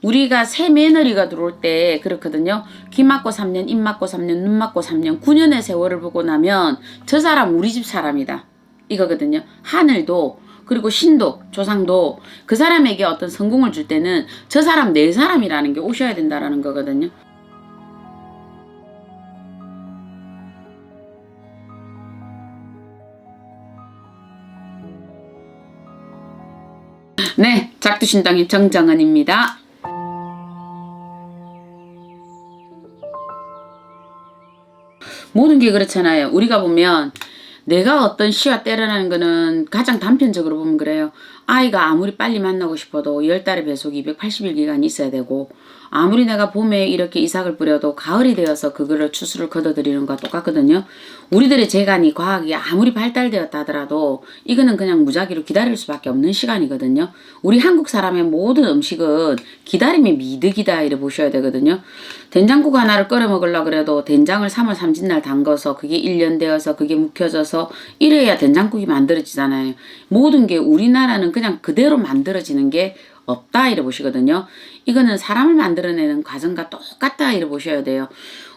우리가 새 며느리가 들어올 때 그렇거든요. 귀 막고 3년, 입 막고 3년, 눈 막고 3년, 9년의 세월을 보고 나면 저 사람 우리 집 사람이다. 이거거든요. 하늘도 그리고 신도 조상도 그 사람에게 어떤 성공을 줄 때는 저 사람 내 사람이라는 게 오셔야 된다라는 거거든요. 네, 작두신당의 정정은입니다. 모든 게 그렇잖아요. 우리가 보면 내가 어떤 시와 때려나는 거는 가장 단편적으로 보면 그래요. 아이가 아무리 빨리 만나고 싶어도 10달의 배속이 280일 기간이 있어야 되고, 아무리 내가 봄에 이렇게 이삭을 뿌려도 가을이 되어서 그거를 추수를 거둬들이는 것과 똑같거든요. 우리들의 재간이 과학이 아무리 발달되었다 하더라도 이거는 그냥 무작위로 기다릴 수밖에 없는 시간이거든요. 우리 한국 사람의 모든 음식은 기다림의 미덕이다 이래 보셔야 되거든요. 된장국 하나를 끓여 먹으려고 그래도 된장을 3월 3진날 담궈서 그게 1년 되어서 그게 묵혀져서 이래야 된장국이 만들어지잖아요. 모든 게 우리나라는 그냥 그대로 만들어지는 게 없다 이래 보시거든요. 이거는 사람을 만들어내는 과정과 똑같다 이래 보셔야 돼요.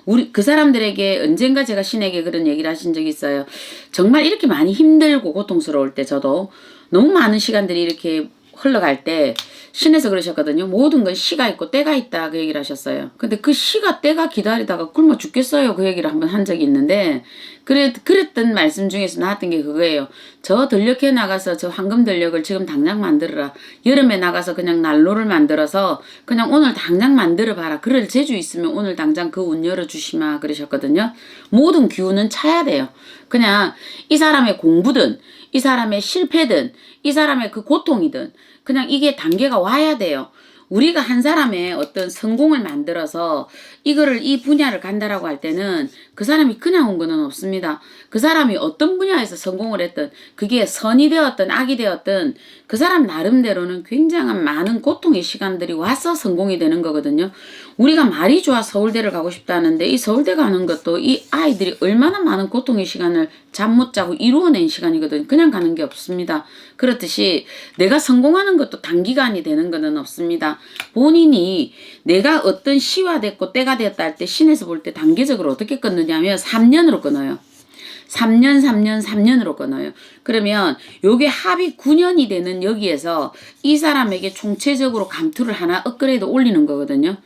우리 그 사람들에게 언젠가 제가 신에게 그런 얘기를 하신 적이 있어요. 정말 이렇게 많이 힘들고 고통스러울 때 저도 너무 많은 시간들이 이렇게 흘러갈 때 신에서 그러셨거든요. 모든 건 시가 있고 때가 있다 그 얘기를 하셨어요. 근데 그 시가 때가 기다리다가 굶어 죽겠어요 그 얘기를 한번 한 적이 있는데 그랬던 말씀 중에서 나왔던 게 그거예요. 저 전력해 나가서 저 황금 전력을 지금 당장 만들어라. 여름에 나가서 그냥 난로를 만들어서 그냥 오늘 당장 만들어 봐라. 그럴 재주 있으면 오늘 당장 그 운 열어주시마 그러셨거든요. 모든 기운은 차야 돼요. 그냥 이 사람의 공부든 이 사람의 실패든 이 사람의 그 고통이든 그냥 이게 단계가 와야 돼요. 우리가 한 사람의 어떤 성공을 만들어서 이거를 이 분야를 간다라고 할 때는 그 사람이 그냥 온 거는 없습니다. 그 사람이 어떤 분야에서 성공을 했든 그게 선이 되었든 악이 되었든 그 사람 나름대로는 굉장한 많은 고통의 시간들이 와서 성공이 되는 거거든요. 우리가 말이 좋아 서울대를 가고 싶다는데 이 서울대 가는 것도 이 아이들이 얼마나 많은 고통의 시간을 잠 못 자고 이루어낸 시간이거든요. 그냥 가는 게 없습니다. 그렇듯이 내가 성공하는 것도 단기간이 되는 것은 없습니다. 본인이 내가 어떤 시와 됐고 때가 되었다 할 때 신에서 볼 때 단계적으로 어떻게 끊느냐면 3년으로 끊어요. 3년, 3년, 3년으로 끊어요. 그러면 요게 합이 9년이 되는 여기에서 이 사람에게 총체적으로 감투를 하나 업그레이드 올리는 거거든요.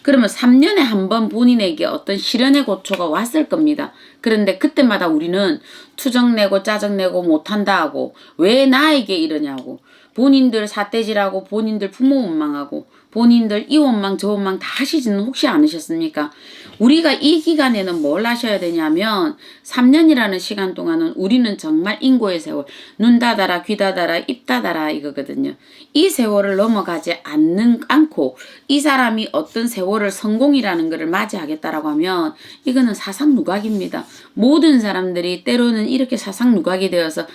그러면 3년에 한 번 본인에게 어떤 시련의 고초가 왔을 겁니다. 그런데 그때마다 우리는 투정내고 짜증내고 못한다 하고 왜 나에게 이러냐고 본인들 삿대질하고 본인들 부모 원망하고 본인들 이 원망 저 원망 다 하시지는 혹시 않으셨습니까? 우리가 이 기간에는 뭘 하셔야 되냐면 3년이라는 시간 동안은 우리는 정말 인고의 세월 눈 닫아라 귀 닫아라 입 닫아라 이거거든요. 이 세월을 넘어가지 않고 이 사람이 어떤 세월을 성공이라는 것을 맞이하겠다라고 하면 이거는 사상누각입니다. 모든 사람들이 때로는 이렇게 사상누각이 되어서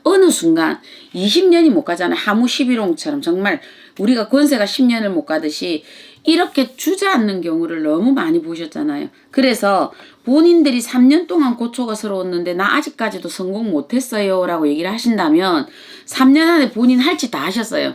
어느 순간 20년이 못 가잖아요. 하무 11홍처럼 정말 우리가 권세가 10년을 못 가듯이 이렇게 주저앉는 경우를 너무 많이 보셨잖아요. 그래서 본인들이 3년 동안 고초가스러웠는데 나 아직까지도 성공 못했어요 라고 얘기를 하신다면 3년 안에 본인 할 짓 다 하셨어요.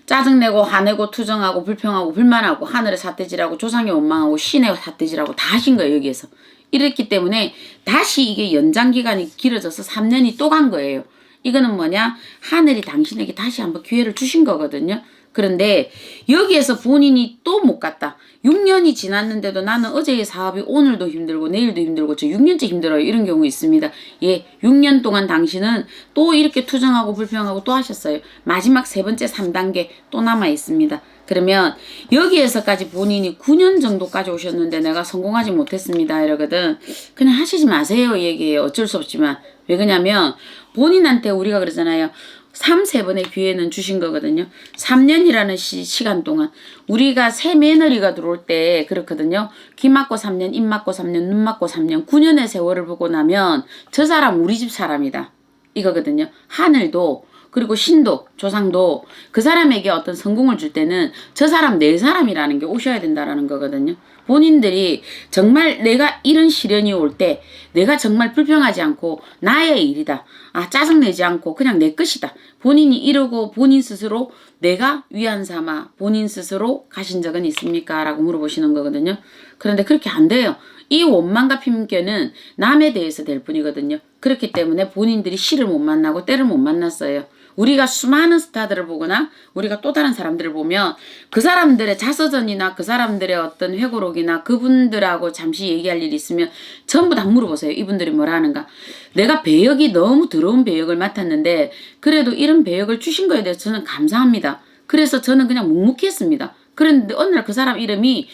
짜증내고 화내고 투정하고 불평하고 불만하고 하늘에 삿대질하고 조상에 원망하고 신에 삿대질하고 다 하신 거예요. 여기에서. 이랬기 때문에 다시 이게 연장기간이 길어져서 3년이 또 간 거예요. 이거는 뭐냐? 하늘이 당신에게 다시 한번 기회를 주신 거거든요. 그런데 여기에서 본인이 또 못 갔다. 6년이 지났는데도 나는 어제의 사업이 오늘도 힘들고 내일도 힘들고 저 6년째 힘들어요. 이런 경우 있습니다. 예, 6년 동안 당신은 또 이렇게 투정하고 불평하고 또 하셨어요. 마지막 세 번째 3단계 또 남아 있습니다. 그러면 여기에서까지 본인이 9년 정도까지 오셨는데 내가 성공하지 못했습니다. 이러거든. 그냥 하시지 마세요. 얘기해요. 어쩔 수 없지만. 왜 그러냐면 본인한테 우리가 그러잖아요. 3-3번의 기회는 주신 거거든요. 3년이라는 시간 동안 우리가 새 며느리가 들어올 때 그렇거든요. 귀 막고 3년, 입 막고 3년, 눈 막고 3년, 9년의 세월을 보고 나면 저 사람 우리 집 사람이다. 이거거든요. 하늘도 그리고 신도, 조상도 그 사람에게 어떤 성공을 줄 때는 저 사람 내 사람이라는 게 오셔야 된다라는 거거든요. 본인들이 정말 내가 이런 시련이 올 때 내가 정말 불평하지 않고 나의 일이다. 아, 짜증내지 않고 그냥 내 것이다. 본인이 이러고 본인 스스로 내가 위안 삼아 본인 스스로 가신 적은 있습니까? 라고 물어보시는 거거든요. 그런데 그렇게 안 돼요. 이 원망과 핑계는 남에 대해서 될 뿐이거든요. 그렇기 때문에 본인들이 시를 못 만나고 때를 못 만났어요. 우리가 수많은 스타들을 보거나 우리가 또 다른 사람들을 보면 그 사람들의 자서전이나 그 사람들의 어떤 회고록이나 그분들하고 잠시 얘기할 일이 있으면 전부 다 물어보세요. 이분들이 뭐라 하는가. 내가 배역이 너무 더러운 배역을 맡았는데 그래도 이런 배역을 주신 거에 대해서 저는 감사합니다. 그래서 저는 그냥 묵묵히 했습니다. 그런데 어느 날 그 사람 이름이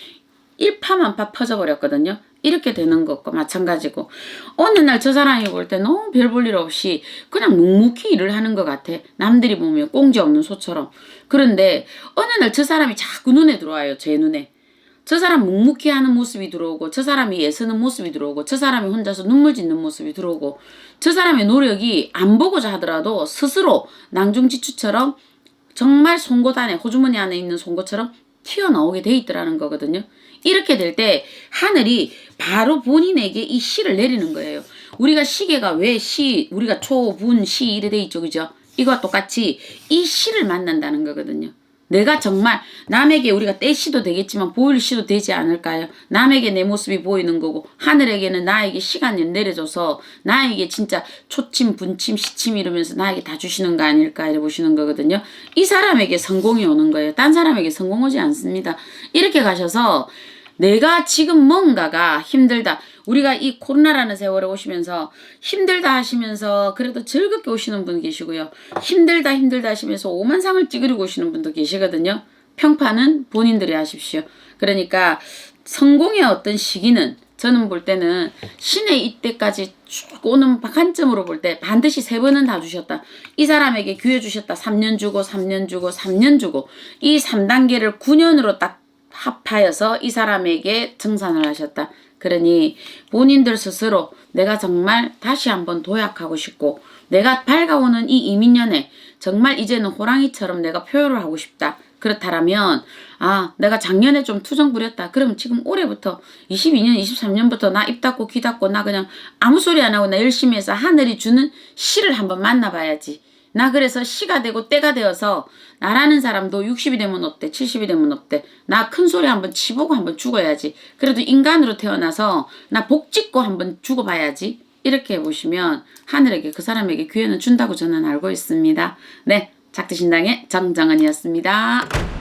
일파만파 퍼져버렸거든요. 이렇게 되는 것과 마찬가지고 어느 날 저 사람이 볼 때 너무 별 볼 일 없이 그냥 묵묵히 일을 하는 것 같아. 남들이 보면 꽁지 없는 소처럼. 그런데 어느 날 저 사람이 자꾸 눈에 들어와요. 제 눈에. 저 사람 묵묵히 하는 모습이 들어오고 저 사람이 애쓰는 모습이 들어오고 저 사람이 혼자서 눈물 짓는 모습이 들어오고 저 사람의 노력이 안 보고자 하더라도 스스로 낭중지추처럼 정말 송곳 안에 호주머니 안에 있는 송곳처럼 튀어나오게 돼 있더라는 거거든요. 이렇게 될 때 하늘이 바로 본인에게 이 시를 내리는 거예요. 우리가 시계가 왜 우리가 초, 분, 시 이래 돼 있죠. 그죠? 이거와 똑같이 이 시를 만난다는 거거든요. 내가 정말 남에게 우리가 떼시도 되겠지만 보일 시도 되지 않을까요? 남에게 내 모습이 보이는 거고 하늘에게는 나에게 시간을 내려줘서 나에게 진짜 초침, 분침, 시침 이러면서 나에게 다 주시는 거 아닐까 이래 보시는 거거든요. 이 사람에게 성공이 오는 거예요. 딴 사람에게 성공 오지 않습니다. 이렇게 가셔서 내가 지금 뭔가가 힘들다. 우리가 이 코로나라는 세월에 오시면서 힘들다 하시면서 그래도 즐겁게 오시는 분 계시고요. 힘들다 하시면서 오만상을 찌그리고 오시는 분도 계시거든요. 평판은 본인들이 하십시오. 그러니까 성공의 어떤 시기는 저는 볼 때는 신의 이때까지 쭉 오는 관점으로 볼 때 반드시 3번은 다 주셨다. 이 사람에게 기회 주셨다. 3년 주고 3년 주고 3년 주고 이 3단계를 9년으로 딱 합하여서 이 사람에게 증산을 하셨다. 그러니 본인들 스스로 내가 정말 다시 한번 도약하고 싶고 내가 밝아오는 이 이민년에 정말 이제는 호랑이처럼 내가 표현을 하고 싶다. 그렇다면 아 내가 작년에 좀 투정 부렸다. 그럼 지금 올해부터 22년 23년부터 나 입 닫고 귀 닫고 나 그냥 아무 소리 안 하고 나 열심히 해서 하늘이 주는 시를 한번 만나봐야지. 나 그래서 시가 되고 때가 되어서 나라는 사람도 60이 되면 어때 70이 되면 어때 나 큰 소리 한번 치보고 한번 죽어야지. 그래도 인간으로 태어나서 나 복 짓고 한번 죽어봐야지. 이렇게 해보시면 하늘에게 그 사람에게 기회는 준다고 저는 알고 있습니다. 네, 작두신당의 정정은이었습니다.